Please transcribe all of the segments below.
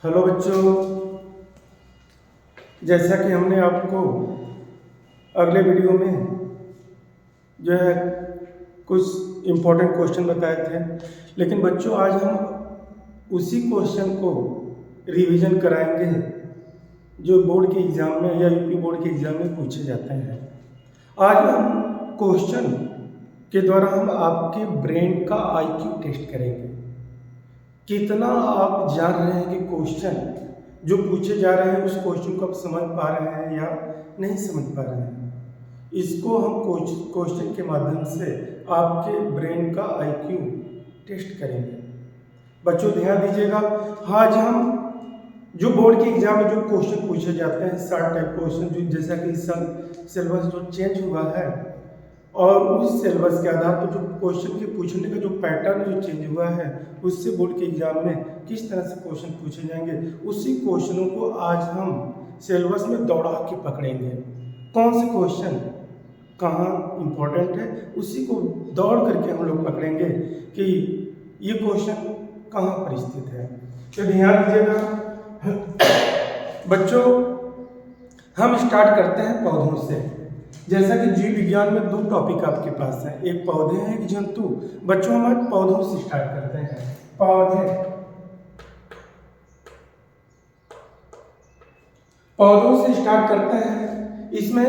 Hello बच्चों, जैसा कि हमने आपको अगले वीडियो में जो है कुछ इम्पोर्टेंट क्वेश्चन बताए थे, लेकिन बच्चों आज हम उसी क्वेश्चन को रिवीजन कराएंगे जो बोर्ड के एग्ज़ाम में या यूपी बोर्ड के एग्ज़ाम में पूछे जाते हैं। आज हम क्वेश्चन के द्वारा हम आपके ब्रेन का आईक्यू टेस्ट करेंगे। कितना आप जान रहे हैं कि क्वेश्चन जो पूछे जा रहे हैं उस क्वेश्चन को आप समझ पा रहे हैं या नहीं समझ पा रहे हैं। इसको हम क्वेश्चन के माध्यम से आपके ब्रेन का आईक्यू टेस्ट करेंगे। बच्चों ध्यान दीजिएगा, आज हम जो बोर्ड के एग्जाम में जो क्वेश्चन पूछे जाते हैं शार्ट टाइप क्वेश्चन, जो जैसा कि इस साल सिलेबस जो चेंज हुआ है और उस सिलेबस के आधार पर जो क्वेश्चन के पूछने का जो पैटर्न जो चेंज हुआ है उससे बोर्ड के एग्जाम में किस तरह से क्वेश्चन पूछे जाएंगे, उसी क्वेश्चनों को आज हम सिलेबस में दौड़ा के पकड़ेंगे। कौन से क्वेश्चन कहाँ इम्पोर्टेंट है उसी को दौड़ करके हम लोग पकड़ेंगे कि ये क्वेश्चन कहाँ पर स्थित है। तो ध्यान दीजिएगा बच्चों, हम स्टार्ट करते हैं पौधों से। जैसा कि जीव विज्ञान में दो टॉपिक आपके पास है, एक पौधे हैं एक जंतु। बच्चों हम आज पौधों से स्टार्ट करते हैं। पौधों से स्टार्ट करते हैं। इसमें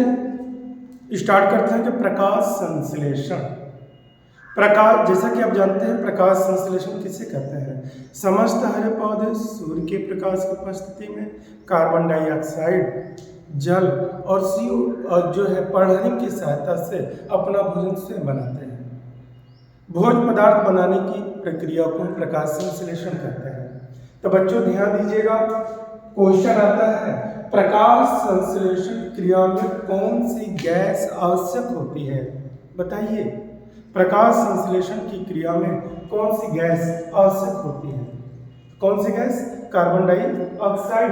स्टार्ट करते हैं कि प्रकाश संश्लेषण। प्रकाश, जैसा कि आप जानते हैं प्रकाश संश्लेषण किसे कहते हैं। समस्त हरे पौधे सूर्य के प्रकाश की उपस्थिति में कार्बन डाइऑक्साइड, जल और CO जो है पर्णहरित की सहायता से अपना भोजन स्वयं बनाते हैं। भोज्य पदार्थ बनाने की प्रक्रिया को हम प्रकाश संश्लेषण कहते हैं। तो बच्चों ध्यान दीजिएगा, क्वेश्चन आता है प्रकाश संश्लेषण क्रिया में कौन सी गैस आवश्यक होती है। बताइए, प्रकाश संश्लेषण की क्रिया में कौन सी गैस आवश्यक होती है। कौन सी गैस? Carbon dioxide.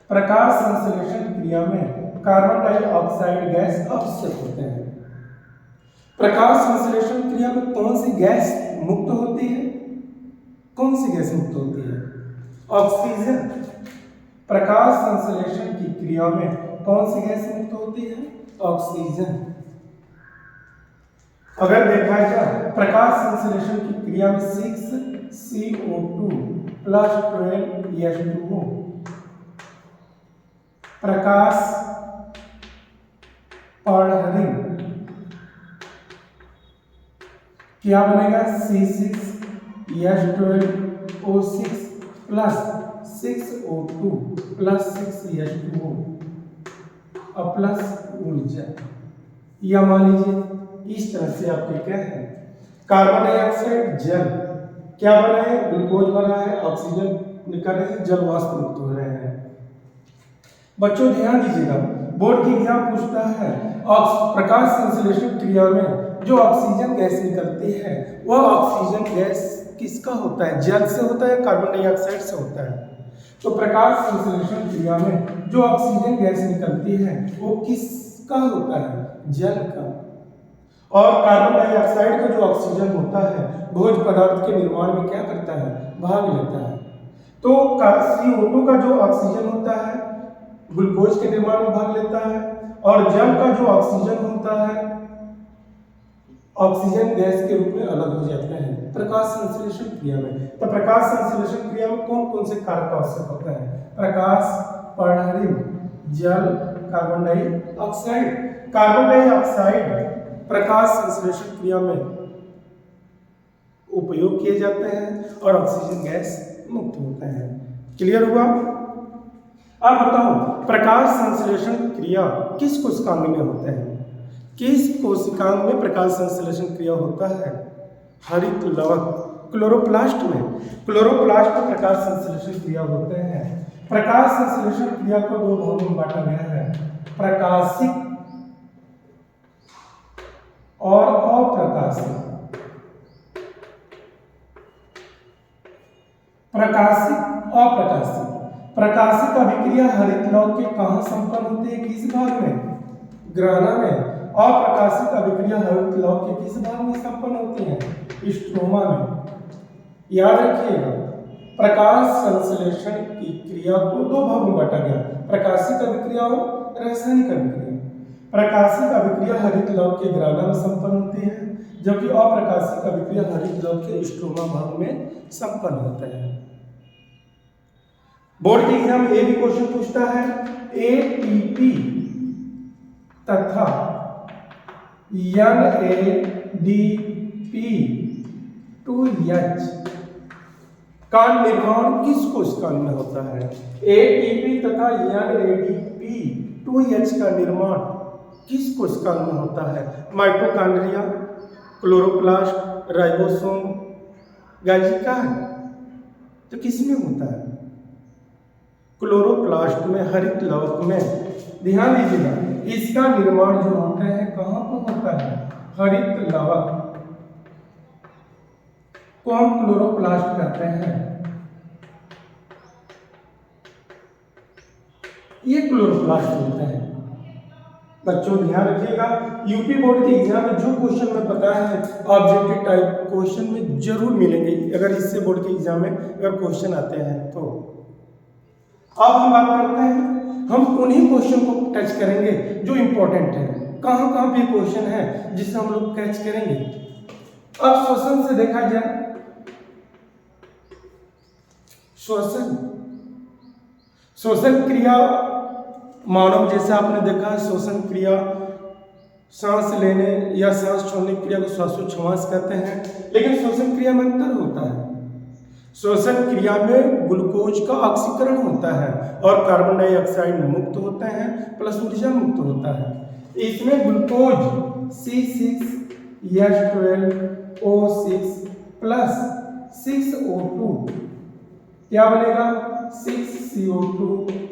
प्रकाश संश्लेषण क्रिया में कार्बन डाइऑक्साइड गैस आवश्यक होते हैं। प्रकाश संश्लेषण क्रिया में कौन सी गैस मुक्त होती है? कौन सी गैस मुक्त होती है? ऑक्सीजन। प्रकाश संश्लेषण की क्रिया में कौन सी गैस मुक्त होती है? ऑक्सीजन। अगर देखा जाए प्रकाश संश्लेषण की क्रिया में 6CO2 प्लस 12H2O प्रकाश पर्णहरित क्या बनेगा? C6H12O6 plus 6O2 plus 6H2O और प्लस ऊर्जा। या मान लीजिए इस तरह से आपके क्या है, कार्बन डाइऑक्साइड जल क्या बना है? ग्लूकोज बना है, ऑक्सीजन निकल रहे हैं, जल वाष्प मुक्त हो रहे हैं। बच्चों ध्यान दीजिएगा, बोर्ड की एग्जाम पूछता है प्रकाश संश्लेषण क्रिया में जो ऑक्सीजन गैस निकलती है वह ऑक्सीजन गैस किसका होता है? जल से होता है, कार्बन डाइऑक्साइड से होता है। तो प्रकाश संश्लेषण क्रिया में जो ऑक्सीजन गैस निकलती है वो किसका होता है? जल का। और कार्बन डाइऑक्साइड का जो ऑक्सीजन होता है भोज्य पदार्थ के निर्माण में क्या करता है? भाग लेता है। तो CO2 का जो ऑक्सीजन होता है ग्लूकोज के निर्माण में भाग लेता है, और जल का जो ऑक्सीजन होता है ऑक्सीजन गैस के रूप में अलग हो जाते हैं प्रकाश संश्लेषण क्रिया में। तो प्रकाश संश्लेषण क्रिया में कौन कौन से कारक आवश्यक होता है? प्रकाश पर्णहरित, जल, कार्बन डाइऑक्साइड। कार्बन डाइऑक्साइड प्रकाश संश्लेषण क्रिया में उपयोग किए जाते हैं और ऑक्सीजन गैस मुक्त होते हैं। क्लियर हुआ? अब बताओ प्रकाश संश्लेषण क्रिया किस कोशिकांग में होता है? किस कोशिकांग में प्रकाश संश्लेषण क्रिया होता है? हरित लवक क्लोरोप्लास्ट में। क्लोरोप्लास्ट में प्रकाश संश्लेषण क्रिया होते हैं। प्रकाश संश्लेषण क्रिया को दो भागों में बांटा गया है, प्रकाशिक और अप्रकाशिक। प्रकाशिक अप्रकाशिक। प्रकाशिक अभिक्रिया हरित लवक के कहाँ संपन्न होती है? किस भाग में? ग्राना में। अप्रकाशिक अभिक्रिया हरित लवक के किस भाग में संपन्न होती है? स्ट्रोमा में। याद रखिएगा, प्रकाश संश्लेषण की क्रिया को दो भागों में बांटा गया, प्रकाशिक अभिक्रिया और रासायनिक अभिक्रिया। प्रकाशिक अभिक्रिया हरित लवण के ग्राना में संपन्न होती है, जबकि अप्रकाशिक अभिक्रिया हरित लवण के स्ट्रोमा भाग में संपन्न होता है। बोर्ड के एग्जाम में ये भी क्वेश्चन पूछता है, एटीपी तथा NADP2H का निर्माण किस कोशिका में होता है? एटीपी तथा NADP2H का निर्माण किस कोशिका में होता है? माइटोकॉन्ड्रिया, क्लोरोप्लास्ट, राइबोसोम, गाल्गी का है? तो किस में होता है? क्लोरोप्लास्ट में, हरित लवक में। ध्यान दीजिएगा, इसका निर्माण जो होता है कहाँ पर होता है? हरित लवक को हम क्लोरोप्लास्ट कहते हैं। ये क्लोरोप्लास्ट होता है। बच्चों ध्यान रखिएगा, यूपी बोर्ड के एग्जाम में जो क्वेश्चन मैं बताया है ऑब्जेक्टिव टाइप क्वेश्चन में जरूर मिलेंगे, अगर इससे बोर्ड के एग्जाम में अगर क्वेश्चन आते हैं तो। अब हम बात करते हैं, हम उन्हीं क्वेश्चन को टच करेंगे जो इंपॉर्टेंट है। कहाँ कहाँ पे क्वेश्चन है जिसे हम लोग कैच करेंगे। अब श्वसन से देखा जाए, श्वसन क्रिया मानव जैसे आपने देखा है, श्वसन क्रिया सांस लेने या सांस छोड़ने की क्रिया को श्वासोच्छ्वास कहते हैं, लेकिन श्वसन क्रिया में अंतर होता है। श्वसन क्रिया में ग्लूकोज का ऑक्सीकरण होता है और कार्बन डाइऑक्साइड मुक्त होते हैं प्लस ऊर्जा मुक्त होता है। इसमें ग्लूकोज C6H12O6 प्लस 6O2 क्या बनेगा? 6CO2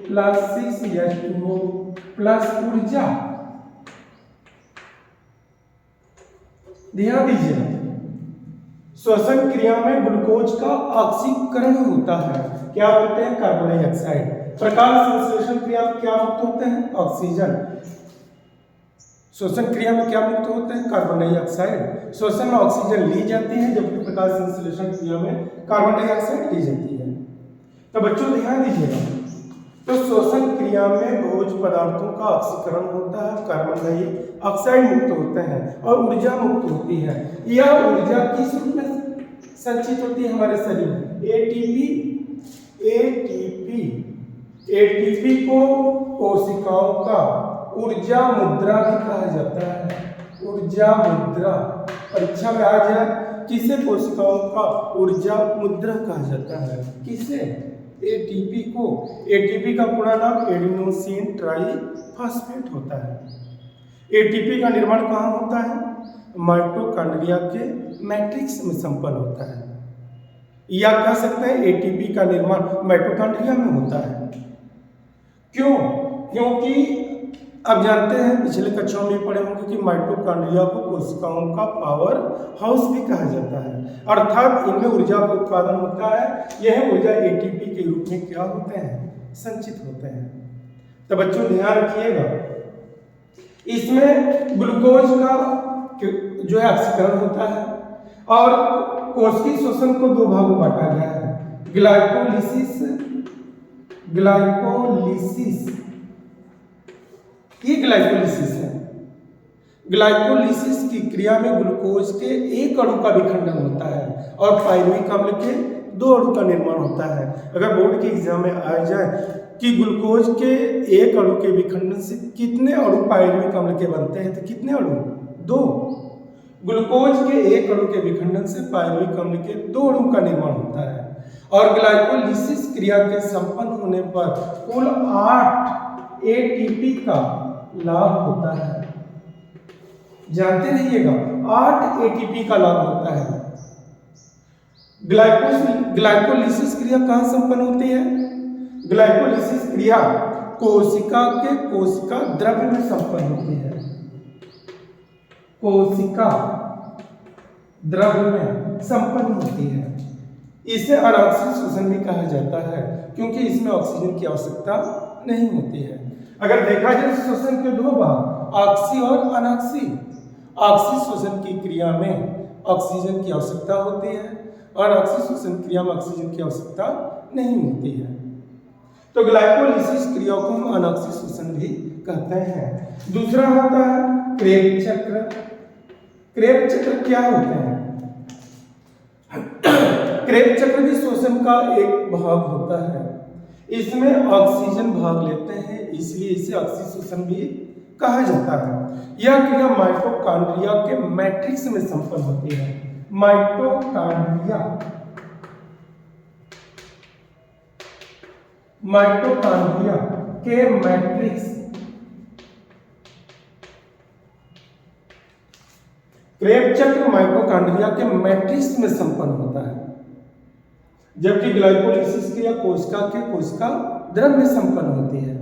प्लस 6H2O प्लस ऊर्जा। ध्यान दीजिए, श्वसन क्रिया में ग्लूकोज का ऑक्सीकरण होता है, क्या होते हैं? Carbon dioxide. प्रकाश संश्लेषण क्रिया में क्या मुक्त होते हैं? ऑक्सीजन। श्वसन क्रिया में क्या मुक्त होते हैं? Carbon dioxide. श्वसन में ऑक्सीजन ली जाती है, जबकि प्रकाश संश्लेषण क्रिया में कार्बन डाइऑक्साइड ली जाती है। तो बच्चों ध्यान दीजिएगा, तो श्वसन क्रिया में भोज्य पदार्थों का ऑक्सीकरण होता है, कार्बन डाइऑक्साइड मुक्त होते हैं और ऊर्जा मुक्त होती है। यह ऊर्जा किस रूप में संचित होती है हमारे शरीर में? एटीपी को कोशिकाओं का ऊर्जा मुद्रा भी कहा जाता है। ऊर्जा मुद्रा परीक्षा में आ जाए, किसे कोशिकाओं का ऊर्जा मुद्रा कहा जाता है? किसे? एटीपी को। एटीपी का पूरा नाम एडिनोसिन ट्राइफॉस्फेट होता है। एटीपी का निर्माण कहाँ होता है? माइटोकॉन्ड्रिया के मैट्रिक्स में संपन्न होता है, या कह सकते हैं एटीपी का निर्माण माइटोकॉन्ड्रिया में होता है। क्यों? क्योंकि अब जानते हैं, पिछले कक्षाओं में पढ़े होंगे कि माइटोकॉन्ड्रिया को कोशिकाओं का पावर हाउस भी कहा जाता है, अर्थात इनमें ऊर्जा का उत्पादन होता है। यह ऊर्जा एटीपी के रूप में क्या होते हैं? संचित होते हैं। तो बच्चों ध्यान रखिएगा, इसमें ग्लूकोज का जो है ऑक्सीकरण होता है और कोशिकीय श्वसन को दो भागों में बांटा गया है, ग्लाइकोलिसिस। ये ग्लाइकोलिसिस है। ग्लाइकोलिसिस की क्रिया में ग्लूकोज के एक अणु का विखंडन होता है और पायरुविक अम्ल के दो अणु का निर्माण होता है। अगर बोर्ड के एग्जाम में आ जाए कि ग्लूकोज के एक अणु के विखंडन से कितने अणु पायरुविक अम्ल के बनते हैं, तो कितने अणु? दो। ग्लूकोज के एक अणु के विखंडन से पायरुविक अम्ल के दो अणु का निर्माण होता है और ग्लाइकोलिसिस क्रिया के संपन्न होने पर कुल 8 एटीपी का लाभ होता है। जानते रहिएगा, 8 एटीपी का लाभ होता है। ग्लाइकोलिसिस क्रिया कहाँ संपन्न होती है? ग्लाइकोलिसिस क्रिया कोशिका के कोशिका द्रव्य में संपन्न होती है। कोशिका द्रव्य में संपन्न होती है। इसे अनाक्सीय श्वसन भी कहा जाता है, क्योंकि इसमें ऑक्सीजन की आवश्यकता नहीं होती है। अगर देखा जाए श्वसन के दो भाग, ऑक्सी और अनाक्सी। ऑक्सी श्वसन की क्रिया में ऑक्सीजन की आवश्यकता होती है और ऑक्सीजन क्रिया में ऑक्सीजन की आवश्यकता नहीं होती है। तो ग्लाइकोलिसिस क्रिया को हम अनॉक्सिक श्वसन भी कहते हैं। दूसरा होता है क्रेब चक्र। क्रेब चक्र क्या होते हैं? क्रेब चक्र भी श्वसन का एक भाग होता है। इसमें ऑक्सीजन भाग लेते हैं, इसलिए इसे ऑक्सीश्वसन भी कहा जाता है। यह क्रिया माइटोकॉन्ड्रिया के मैट्रिक्स में संपन्न होती है। माइटोकॉन्ड्रिया के मैट्रिक्स, क्रेब चक्र माइटोकॉन्ड्रिया के मैट्रिक्स में संपन्न होता है, जबकि ग्लाइकोलिसिस क्रिया कोशिका द्रव में संपन्न होती है।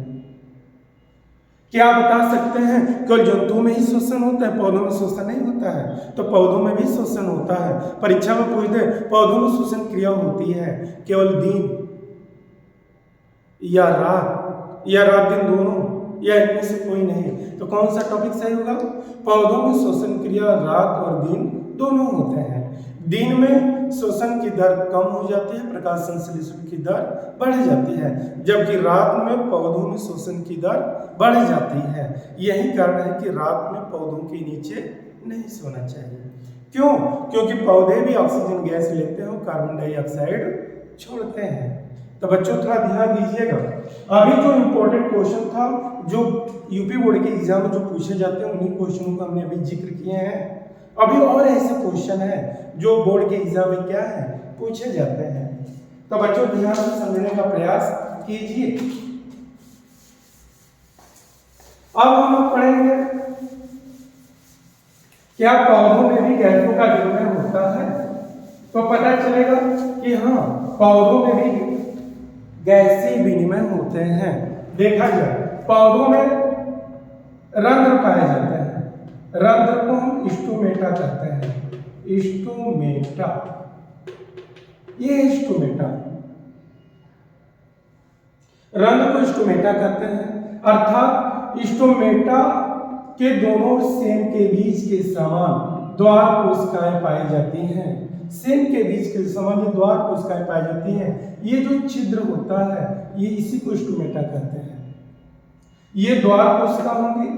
क्या आप बता सकते हैं केवल जंतुओं में ही श्वसन होता है, पौधों में श्वसन नहीं होता है? तो पौधों में भी श्वसन होता है। परीक्षा में पूछते पौधों में श्वसन क्रिया होती है केवल दिन या रात दिन दोनों, या इनमें से कोई नहीं। तो कौन सा टॉपिक सही होगा? पौधों में श्वसन क्रिया रात और दिन दोनों होते हैं। दिन में श्वसन की दर कम हो जाती है, प्रकाश संश्लेषण की दर बढ़ जाती है, जबकि रात में पौधों में श्वसन की दर बढ़ जाती है। यही कारण है कि रात में पौधों के नीचे नहीं सोना चाहिए। क्यों? क्योंकि पौधे भी ऑक्सीजन गैस लेते हैं और कार्बन डाइऑक्साइड छोड़ते हैं। तो बच्चों थोड़ा ध्यान दीजिएगा। अभी जो इम्पोर्टेंट क्वेश्चन था, जो यूपी बोर्ड के एग्जाम में जो पूछे जाते हैं, उन्हीं क्वेश्चनों का हमने अभी जिक्र किए हैं। अभी और ऐसे क्वेश्चन है जो बोर्ड के एग्जाम में क्या है पूछे जाते हैं। तो बच्चों ध्यान से समझने का प्रयास कीजिए। अब हम लोग पढ़ेंगे क्या पौधों में भी गैसों का विनिमय होता है। तो पता चलेगा कि हाँ, पौधों में भी गैसीय विनिमय होते हैं। देखा जाए पौधों में रंध्र पाए जाते हैं। रंध्र को हम स्टोमेटा कहते हैं। स्टोमेटा, ये स्टोमेटा, रंध्र को स्टोमेटा कहते हैं। अर्थात स्टोमेटा के दोनों सेम के बीच के समान द्वार कोशिकाएं पाई जाती हैं। सेम के बीच के समान ये द्वार कोशिकाएं पाई जाती हैं। ये जो छिद्र होता है ये इसी को स्टोमेटा कहते हैं। ये द्वार कोशिका होंगी,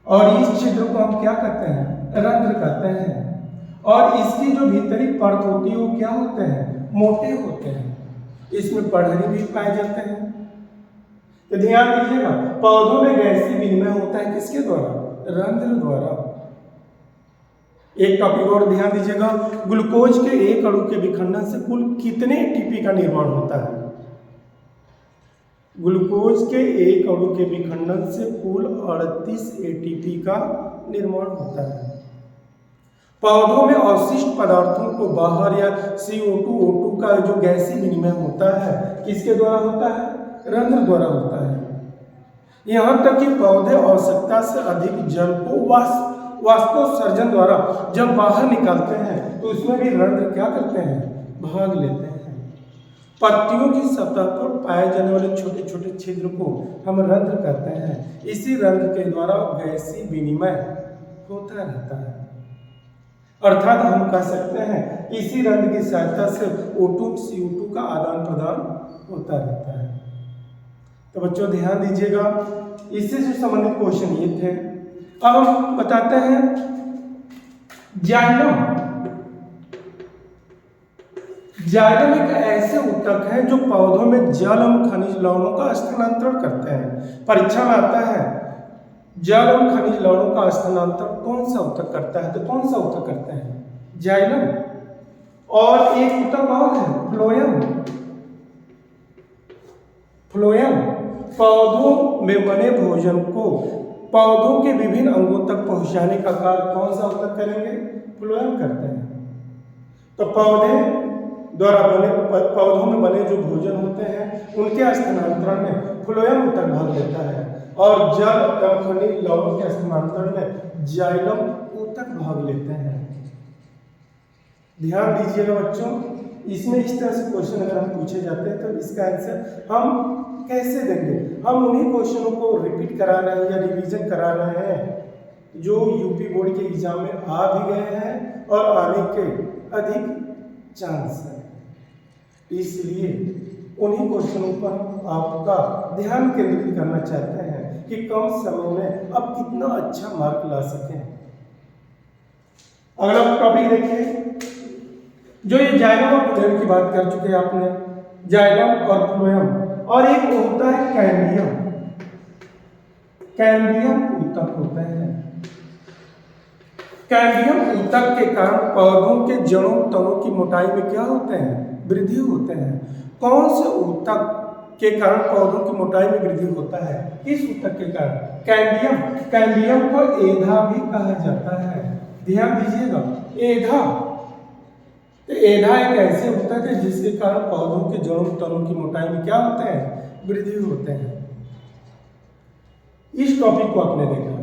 और इस छिद्र को हम क्या कहते हैं? रंध्र कहते हैं। और इसकी जो भीतरी परत होती है वो क्या होते हैं? मोटे होते हैं। इसमें पढ़ने भी पाए जाते हैं। तो ध्यान दीजिएगा, पौधों में गैसीय विनिमय होता है किसके द्वारा? रंध्र द्वारा। एक टॉपिक और ध्यान दीजिएगा, ग्लूकोज के एक अणु के विखंडन से कुल कितने एटीपी का निर्माण होता है? ग्लूकोज के एक अणु के विखंडन से कुल 38 एटीपी का निर्माण होता है। पौधों में अवशिष्ट पदार्थों को बाहर या CO2 O2 का जो गैसीय विनिमय होता है किसके द्वारा होता है? रंध्र द्वारा होता है। यहाँ तक कि पौधे आवश्यकता से अधिक जल को वाष्पोत्सर्जन द्वारा जब बाहर निकालते हैं तो उसमें भी रंध्र क्या करते हैं? भाग लेते हैं। पत्तियों की सतह पर पाए जाने वाले छोटे छोटे छिद्र को हम रंध्र कहते हैं। इसी रंध्र के द्वारा गैसीय विनिमय होता रहता है। अर्थात हम कह सकते हैं इसी रंध्र की सहायता से O2 CO2 का आदान प्रदान होता रहता है। तो बच्चों ध्यान दीजिएगा, इससे जो संबंधित क्वेश्चन ये थे। अब हम बताते हैं जाइलम। जाइलम एक ऐसे ऊतक है जो पौधों में जल एवं खनिज लवणों का स्थानांतरण करते हैं। परीक्षा में आता है जल एवं खनिज लवणों का स्थानांतरण कौन सा ऊतक करता है? तो कौन सा ऊतक करता है? जाइलम। और एक ऊतक और है फ्लोएम। फ्लोएम पौधों में बने भोजन को पौधों के विभिन्न अंगों तक पहुंचाने का कार्य कौन सा ऊतक करेंगे? फ्लोएम करते हैं। तो पौधों में बने जो भोजन होते हैं उनके स्थानांतरण में फ्लोएम ऊतक भाग लेता है, और जल एवं खनिज लवणों के स्थानांतरण में जाइलम ऊतक भाग लेते हैं। ध्यान दीजिएगा बच्चों, इसमें इस तरह से क्वेश्चन अगर हम पूछे जाते हैं तो इसका आंसर हम कैसे देंगे? हम उन्हीं क्वेश्चनों को रिपीट करा रहे हैं या रिवीजन करा रहे हैं जो यूपी बोर्ड के एग्जाम में आ भी गए हैं और आने के अधिक चांस है। इसलिए उन्हीं क्वेश्चनों पर आपका ध्यान केंद्रित करना चाहते हैं कि कम समय में आप कितना अच्छा मार्क ला सकें। अगला टॉपिक देखिए, जो ये जाइलम और फ्लोएम की बात कर चुके हैं आपने, जाइलम और फ्लोएम, और एक होता है कैम्बियम। कैम्बियम ऊतक होता है। कैम्बियम ऊतक के कारण पौधों के जड़ों तनों की मोटाई में क्या होते हैं? वृद्धि होते हैं। कौन से ऊतक के कारण पौधों की मोटाई में वृद्धि होता है? किस ऊतक के कारण? कैम्बियम। कैम्बियम को एधा भी कहा जाता है। ध्यान दीजिएगा, एधा। तो एधा एक ऐसे ऊतक है जिसके कारण पौधों के जड़ों तनों की मोटाई में क्या होते हैं? वृद्धि होते हैं। इस टॉपिक को आपने देखा।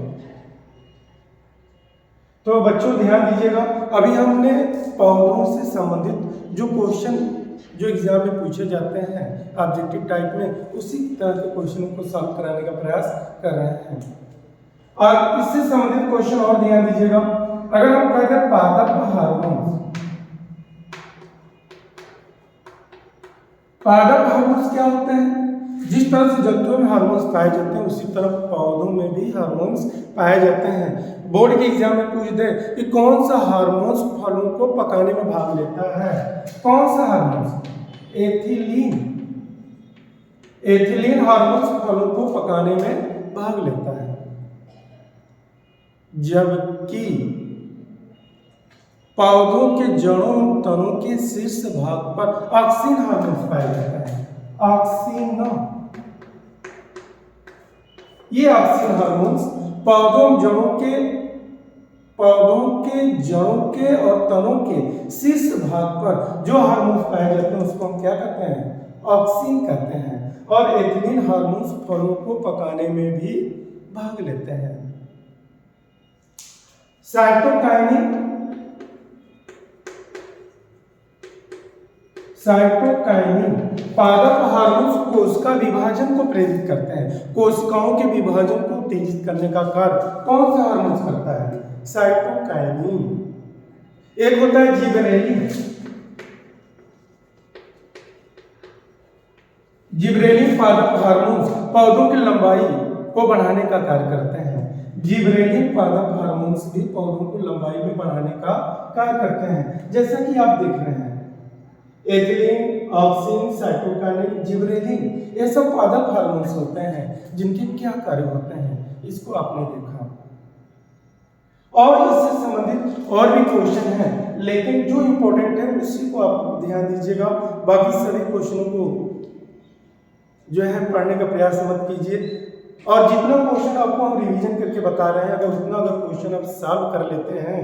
तो बच्चों ध्यान दीजिएगा, अभी हमने पौधों से संबंधित जो क्वेश्चन जो एग्जाम में पूछे जाते हैं ऑब्जेक्टिव टाइप में, उसी तरह के क्वेश्चनों को सॉल्व कराने का प्रयास कर रहे हैं। और इससे संबंधित क्वेश्चन और ध्यान दीजिएगा, अगर हम कहते हैं पादप हार्मोन्स, पादप हार्मोन्स क्या होते हैं? जिस तरह से जंतुओं में हार्मोन्स पाए जाते हैं उसी तरह पौधों में भी हार्मोन्स पाए जाते हैं। बोर्ड के एग्जाम में पूछ दे कि कौन सा हार्मोन्स फलों को पकाने में भाग लेता है? कौन सा हार्मोन्स? एथिलीन। एथिलीन हार्मोन्स फलों को पकाने में भाग लेता है। जबकि पौधों के जड़ों तनों के शीर्ष भाग पर ऑक्सीन हार्मोन्स पाया जाता है। ऑक्सीन, ये ऑक्सीन हार्मोन्स पौधों के जड़ों के और तनों के शीर्ष भाग पर जो हार्मोन्स पाए जाते हैं उसको हम क्या कहते हैं? ऑक्सीन कहते हैं। और एथिलीन हार्मोन्स फलों को पकाने में भी भाग लेते हैं। साइटोकाइनिन, साइटोकाइनिन पादप हार्मोन्स कोशिका विभाजन को प्रेरित करते हैं। कोशिकाओं के विभाजन को उत्तेजित करने का कार्य कौन सा हार्मोन्स करता है? साइटोकाइनिन। एक होता है जिबरेलिन। जिबरेलिन पादप हार्मोन्स पौधों की लंबाई को बढ़ाने का कार्य करते हैं। जिबरेलिन पादप हार्मोन्स भी पौधों को लंबाई में बढ़ाने का कार्य करते हैं। जैसा कि आप देख रहे हैं, एथिलीन, ऑक्सीन, साइटोकाइनिन, जिबरेलिन, ये सब पादप हार्मोन्स होते हैं जिनके क्या कार्य होते हैं, इसको आपने देखा। और इससे संबंधित और भी क्वेश्चन हैं, लेकिन जो इंपॉर्टेंट है उसी को आप ध्यान दीजिएगा। बाकी सभी क्वेश्चनों को जो है पढ़ने का प्रयास मत कीजिए। और जितना क्वेश्चन आपको हम रिवीजन करके बता रहे हैं, अगर उतना अगर क्वेश्चन आप सॉल्व कर लेते हैं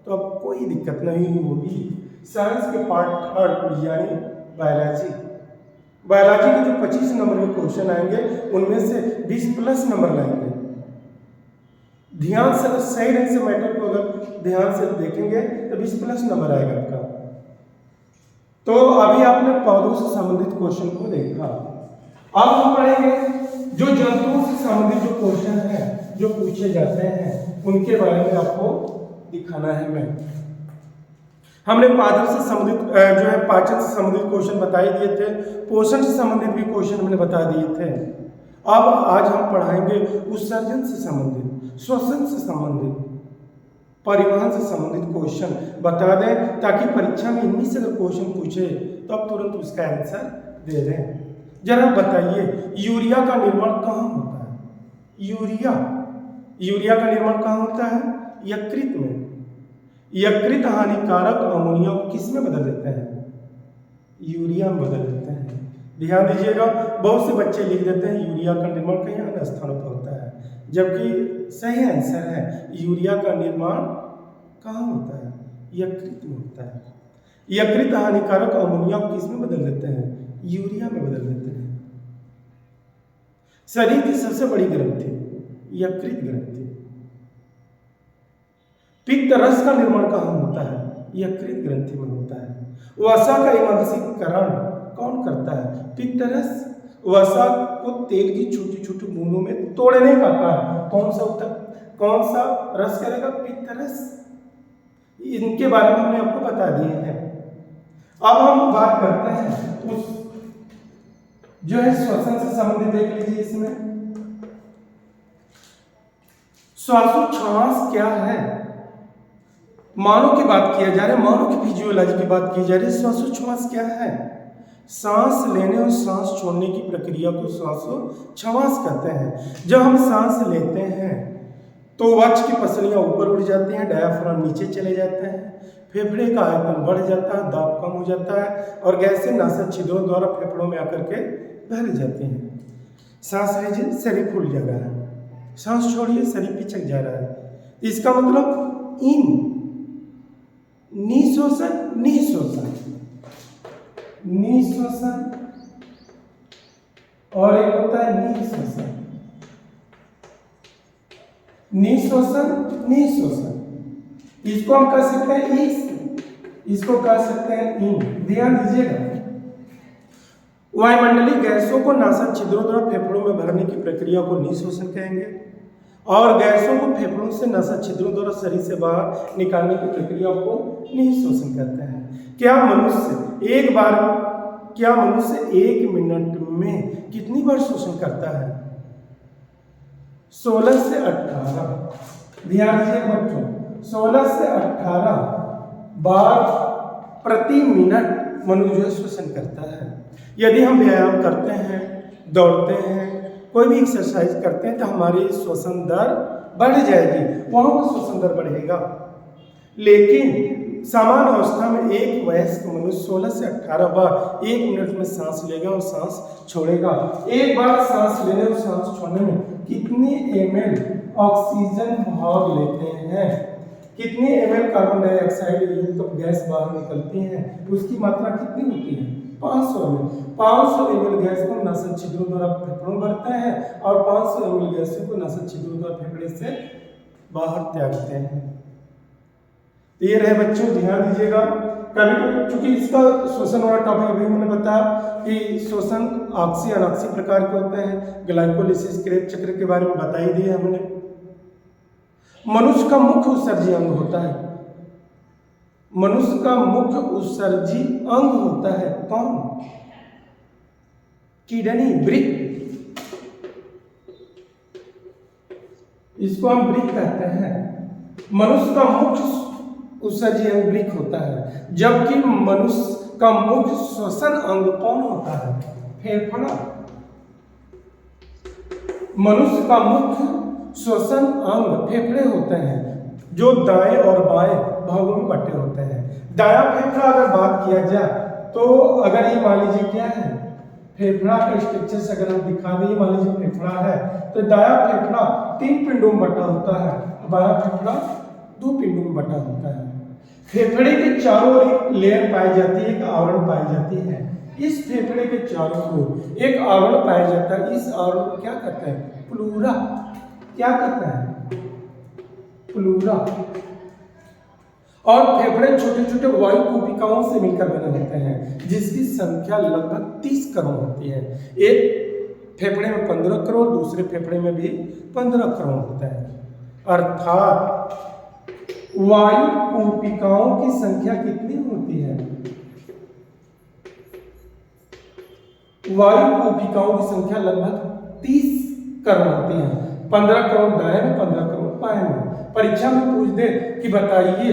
तो अब कोई दिक्कत नहीं होगी। साइंस के पार्ट थर्ड यानी बायोलॉजी, बायोलॉजी के जो 25 नंबर के क्वेश्चन आएंगे उनमें से 20 प्लस नंबर लाएंगे। ध्यान से, सही ढंग से मैटर को अगर ध्यान से देखेंगे तो 20 प्लस नंबर आएगा आपका। तो अभी आपने पौधों से संबंधित क्वेश्चन को देखा। अब हम पढ़ेंगे जो जंतुओं से संबंधित जो क्वेश्चन है जो पूछे जाते हैं उनके बारे में आपको दिखाना है। मैं हमने पादप से संबंधित जो है पाचन से संबंधित क्वेश्चन बता ही दिए थे, पोषण से संबंधित भी क्वेश्चन हमने बता दिए थे। अब आज हम पढ़ाएंगे उत्सर्जन से संबंधित, श्वसन से संबंधित, परिवहन से संबंधित क्वेश्चन बता दें ताकि परीक्षा में इनमें से अगर क्वेश्चन पूछे तो आप तुरंत उसका आंसर दे दें। जरा बताइए यूरिया का निर्माण कहाँ होता है? यूरिया का निर्माण कहाँ होता है? यकृत में। यकृत हानिकारक अमोनिया को किस में बदल देते हैं? यूरिया में बदल देते हैं। ध्यान दीजिएगा, बहुत से बच्चे लिख देते हैं यूरिया का निर्माण कहीं अन्य स्थानों पर होता है, जबकि सही आंसर है यूरिया का निर्माण कहाँ होता है? यकृत में होता है। यकृत हानिकारक अमोनिया को किस में बदल देते हैं? यूरिया में बदल देते हैं। शरीर की सबसे बड़ी ग्रंथि यकृत ग्रंथि। पित्त रस का निर्माण कहाँ होता है? यकृत ग्रंथि में होता है। वसा का इमल्सीकरण कौन करता है? पित्त रस। वसा को तेल की छोटी छोटी बूंदों में तोड़ने का कार्य कौन सा ऊतक कौन सा रस करेगा? पित्त रस। इनके बारे में हमने आपको बता दिए हैं। अब हम बात करते हैं उस जो है श्वसन से संबंधित, देख लीजिए इसमें श्वासोच्छ्वास क्या है। मानव की बात किया जा रहा है, मानव की फिजियोलॉजी की बात की जा रही है। श्वासोच्छ्वास क्या है? सांस लेने और सांस छोड़ने की प्रक्रिया को श्वासोच्छ्वास कहते हैं। जब हम सांस लेते हैं तो वक्ष की पसलियां ऊपर उठ जाती हैं, डायाफ्राम नीचे चले जाते हैं, फेफड़े का आयतन बढ़ जाता है, दाब कम हो जाता है और गैसें नासा छिद्रों द्वारा फेफड़ों में आकर के भर जाती हैं। सांस लीजिए, शरीर फूल जा रहा है, सांस छोड़िए, शरीर पिचक जा रहा है। इसका मतलब इन निश्वसन, निश्वसन, निश्वसन और एक होता है निश्वसन, निश्वसन, निश्वसन। इसको हम कह सकते हैं इस, इसको कह सकते हैं इन। ध्यान दीजिएगा, वायुमंडलीय गैसों को नासा छिद्रों द्वारा फेफड़ों में भरने की प्रक्रिया को निश्वसन कहेंगे और गैसों को फेफड़ों से नासा छिद्रों द्वारा शरीर से बाहर निकालने की प्रक्रिया को निश्वसन कहते हैं। क्या मनुष्य एक मिनट में कितनी बार श्वसन करता है? 16 से 18। ध्यान दीजिए बच्चों, 16 से 18 बार प्रति मिनट मनुष्य श्वसन करता है। यदि हम व्यायाम करते हैं, दौड़ते हैं, कोई भी एक्सरसाइज करते हैं तो हमारी श्वसन दर बढ़ जाएगी, वहाँ पर श्वसन दर बढ़ेगा। लेकिन सामान्य अवस्था में एक वयस्क मनुष्य 16 से 18 बार 1 मिनट में सांस लेगा और सांस छोड़ेगा। एक बार सांस लेने और सांस छोड़ने में कितनी ml ऑक्सीजन भाग लेते हैं, कितनी ml कार्बन डाइऑक्साइड युक्त गैस बाहर निकलती है, उसकी मात्रा कितनी होती है? 500 ml। 500 ml गैस को नासा छिद्रों द्वारा फेफड़ों भरते हैं और 500 ml गैसों को नासा छिद्रों द्वारा फेफड़े से बाहर त्यागते हैं। ये रहे बच्चों, ध्यान दीजिएगा। कभी कभी चूंकि इसका श्वसन वाला टॉपिक अभी मैंने बताया कि श्वसन ऑक्सी अनॉक्सी प्रकार के होते हैं, ग्लाइकोलिसिस क्रेब चक्र के बारे में बता ही दिया हमने। मनुष्य का मुख्य उत्सर्जी अंग होता है, मनुष्य का मुख्य उत्सर्जी अंग होता है कौन? किडनी, वृक्क, इसको हम वृक्क कहते हैं। मनुष्य का मुख्य उत्सर्जी अंग वृक्क होता है, जबकि मनुष्य का मुख्य श्वसन अंग कौन होता है? फेफड़ा। मनुष्य का मुख्य श्वसन अंग फेफड़े होते हैं, जो दाएं और बाएं भागों में बटे होते हैं। दायां फेफड़ा अगर बात किया जाए तो अगर ये मान लीजिए क्या है, फेफड़ा का स्ट्रक्चर से अगर हम दिखा दें, मान लीजिए फेफड़ा है तो दायां फेफड़ा 3 पिंडों में बटा होता है, बायां फेफड़ा 2 पिंडों में बटा होता है। फेफड़े के चारों ओर एक लेयर पाई जाती है, एक आवरण पाई जाती है। इस फेफड़े के चारों ओर एक आवरण पाया जाता है, इस आवरण को क्या कहते हैं? प्लूरा। क्या कहते हैं? प्लूरा। और फेफड़े छोटे छोटे वायु कूपिकाओं से मिलकर बने होते हैं, जिसकी संख्या लगभग 30 करोड़ होती है। एक फेफड़े में 15 करोड़, दूसरे फेफड़े में भी 15 करोड़ होता है। अर्थात वायु कूपिकाओं की संख्या कितनी होती है? वायु कूपिकाओं की संख्या लगभग 30 करोड़ होती है। 15 करोड़ दाएं में, 15 करोड़ बाएं में। परीक्षा में पूछ दे कि बताइए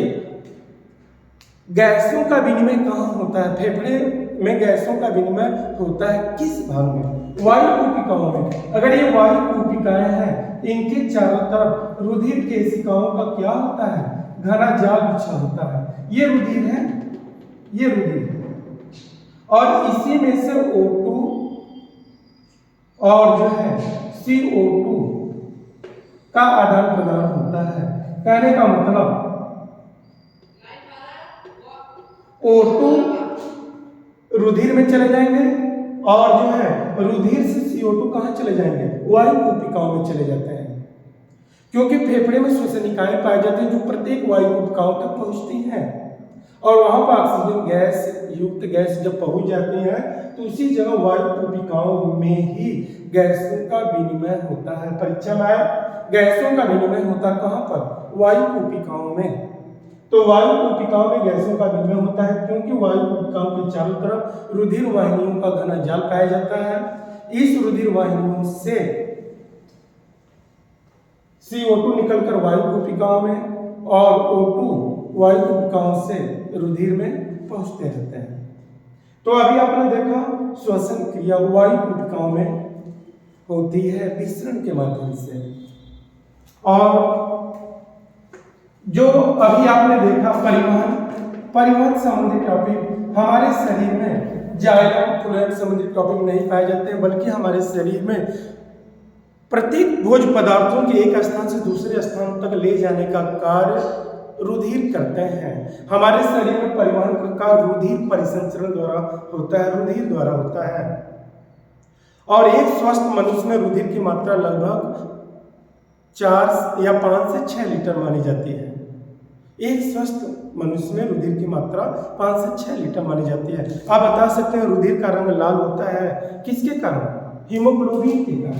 गैसों का विनिमय कहाँ होता है? फेफड़े में गैसों का विनिमय होता है किस भाग में? वायु कूपिकाओं में। अगर ये वायु कूपिकाएं हैं, इनके चारों तरफ रुधिर केशिकाओं का क्या होता है? घना जाल बिछा होता है। ये रुधिर है, ये रुधिर है। और इसी में से O2 और जो है CO2 का आदान प्रदान होता है। कहने का मतलब O2 रुधिर में चले जाएंगे और जो है रुधिर से CO2 कहाँ चले जाएंगे? वायु कूपिकाओं में चले जाते हैं, क्योंकि फेफड़े में श्वसनिकाएं पाई जाती हैं जो प्रत्येक वायु कूपिकाओं तक पहुंचती हैं और वहां पर ऑक्सीजन गैस युक्त गैस जब पहुंच जाती है तो उसी जगह वायु कूपिकाओं में ही गैसों का विनिमय होता है। परीक्षा में आया, गैसों का विनिमय होता है कहाँ पर? वायु कोशिकाओं में। तो वायु कोशिकाओं में गैसों का विनिमय होता है क्योंकि वायु कोशिकाओं के चारों तरफ रुधिर वाहिनियों का घना जाल पाया जाता है। इस रुधिर वाहिनियों से CO2 निकलकर वायु कोशिकाओं में और O2 वायु कोशिकाओं से रुधिर में पहुंचते रहते हैं। तो अभी आपने देखा श्वसन क्रिया वायु कोशिकाओं में होती है विसरण के माध्यम से। और जो अभी आपने देखा परिवहन संबंधी टॉपिक, हमारे शरीर में जाइलम फ्लोएम संबंधी टॉपिक नहीं पाए जाते हैं, बल्कि हमारे शरीर में प्रत्येक भोज्य पदार्थों के एक स्थान से दूसरे स्थान तक ले जाने का कार्य रुधिर करते हैं। हमारे शरीर में परिवहन का कार्य रुधिर परिसंचरण द्वारा होता है, रुधिर द्वारा होता है। और एक स्वस्थ मनुष्य में रुधिर की मात्रा लगभग 4 या 5 से 6 लीटर मानी जाती है। एक स्वस्थ मनुष्य में रुधिर की मात्रा 5 से 6 लीटर मानी जाती है। आप बता सकते हैं रुधिर का रंग लाल होता है किसके कारण? हीमोग्लोबिन के कारण।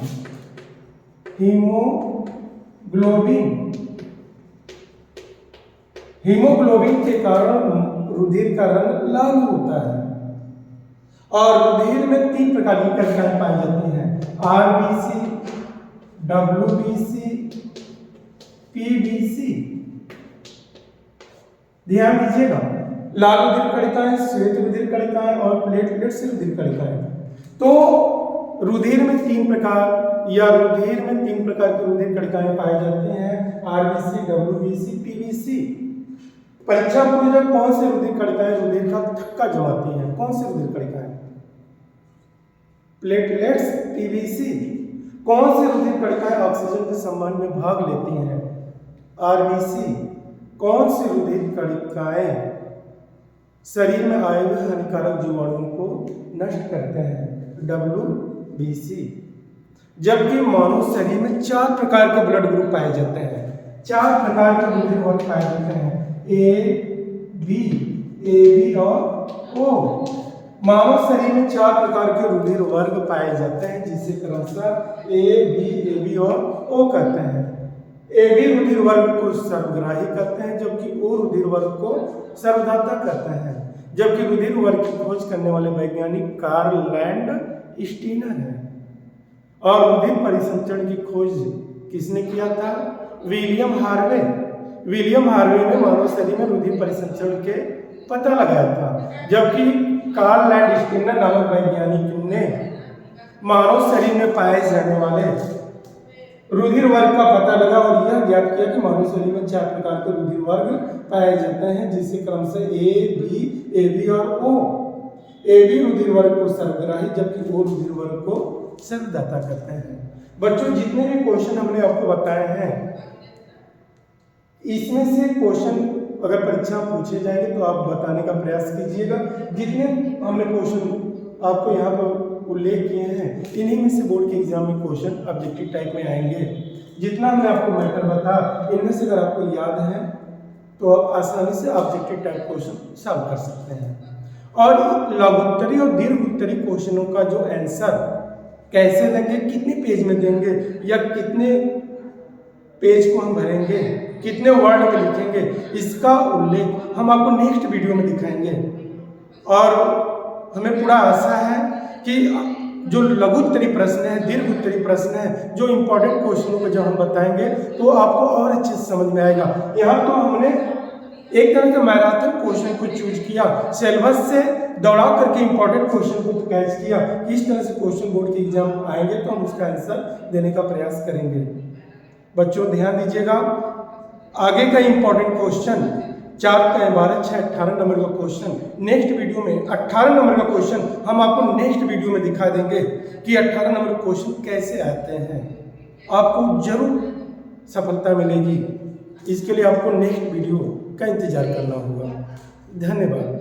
हीमोग्लोबिन के कारण रुधिर का रंग लाल होता है। और रुधिर में 3 प्रकार की कणिकाएं पाई जाती हैं, RBC, WBC, PBC। ध्यान दीजिएगा, लाल रुधिर कणिकाएं, श्वेत रुधिर कणिकाएं और प्लेटलेट्स रुधिर कणिकाएं। तो रुधिर में 3 प्रकार की रुधिर कणिकाएं पाई जाती हैं, RBC, WBC, PBC। परीक्षा पूछे कौन से रुधिर कणिकाएं रुधिर का थक्का जमाती हैं? कौन से रुधिर कणिकाएं? Platelets, PBC। कौन से रुधिर कणिकाएं ऑक्सीजन के संवहन में भाग लेती हैं? RBC। कौन सी रुधिर कणिकाएं शरीर में आए हुए हानिकारक जीवाणुओं को नष्ट करते हैं? WBC। जबकि मानव शरीर में 4 प्रकार के ब्लड ग्रुप पाए जाते हैं, 4 प्रकार के रुधिर वर्ग पाए जाते हैं, A, B, AB और O। मानव शरीर में 4 प्रकार के रुधिर वर्ग पाए जाते हैं जिसे क्रमशः A, B, AB और O कहते हैं। AB रुधिर वर्ग को सर्वग्राही कहते हैं, जबकि O रुधिर वर्ग को सर्वदाता कहते हैं। जबकि रुधिर वर्ग की खोज करने वाले वैज्ञानिक कार्ल लैंडस्टीनर हैं। और रुधिर परिसंचरण की खोज किसने किया था? William Harvey. विलियम हार्वे ने मानव शरीर में रुधिर परिसंचरण के पता लगाया था, जबकि कार्ल लैंडस्टीनर नामक वैज्ञानिक ने मानव शरीर में पाए जाने वाले रुधिर वर्ग का पता लगा और यह ज्ञात किया कि मानव शरीर में 4 प्रकार के रुधिर वर्ग पाए जाते हैं जिसे क्रमशः A, B, AB और O। AB रुधिर वर्ग को सर्वग्राही जबकि O रुधिर वर्ग को सर्वदाता कहते हैं। बच्चों जितने भी क्वेश्चन हमने आपको बताए हैं, इसमें से क्वेश्चन अगर परीक्षा में पूछे जाएंगे तो आप बताने का प्रयास कीजिएगा। जितने हमने क्वेश्चन आपको यहाँ पर उल्लेख किए हैं, इन्हीं में से बोर्ड के एग्जाम में क्वेश्चन ऑब्जेक्टिव टाइप में आएंगे। जितना हमने आपको मैटर बता, इनमें से अगर आपको याद है तो आप आसानी से ऑब्जेक्टिव टाइप क्वेश्चन सॉल्व कर सकते हैं। और लघुत्तरी और दीर्घोत्तरी क्वेश्चनों का जो आंसर कैसे देंगे, कितने पेज में देंगे या कितने पेज को हम भरेंगे, कितने वर्ड में लिखेंगे, इसका उल्लेख हम आपको नेक्स्ट वीडियो में दिखाएंगे। और हमें पूरा आशा है कि जो लघुत्तरी प्रश्न है, दीर्घोत्तरी प्रश्न है, जो इंपॉर्टेंट क्वेश्चनों को जब हम बताएंगे तो आपको और अच्छे से समझ में आएगा। यहाँ तो हमने एक तरह का मैराथन क्वेश्चन को चूज किया, सिलेबस से दौड़ा करके इंपॉर्टेंट क्वेश्चन को कैच किया। इस तरह से क्वेश्चन बोर्ड के एग्जाम आएंगे तो हम उसका आंसर देने का प्रयास करेंगे। बच्चों ध्यान दीजिएगा, आगे का इंपॉर्टेंट क्वेश्चन 4, 12, 6, 18 नंबर का क्वेश्चन नेक्स्ट वीडियो में 18 नंबर का क्वेश्चन हम आपको नेक्स्ट वीडियो में दिखा देंगे कि 18 नंबर का क्वेश्चन कैसे आते हैं। आपको जरूर सफलता मिलेगी। इसके लिए आपको नेक्स्ट वीडियो का इंतजार करना होगा। धन्यवाद।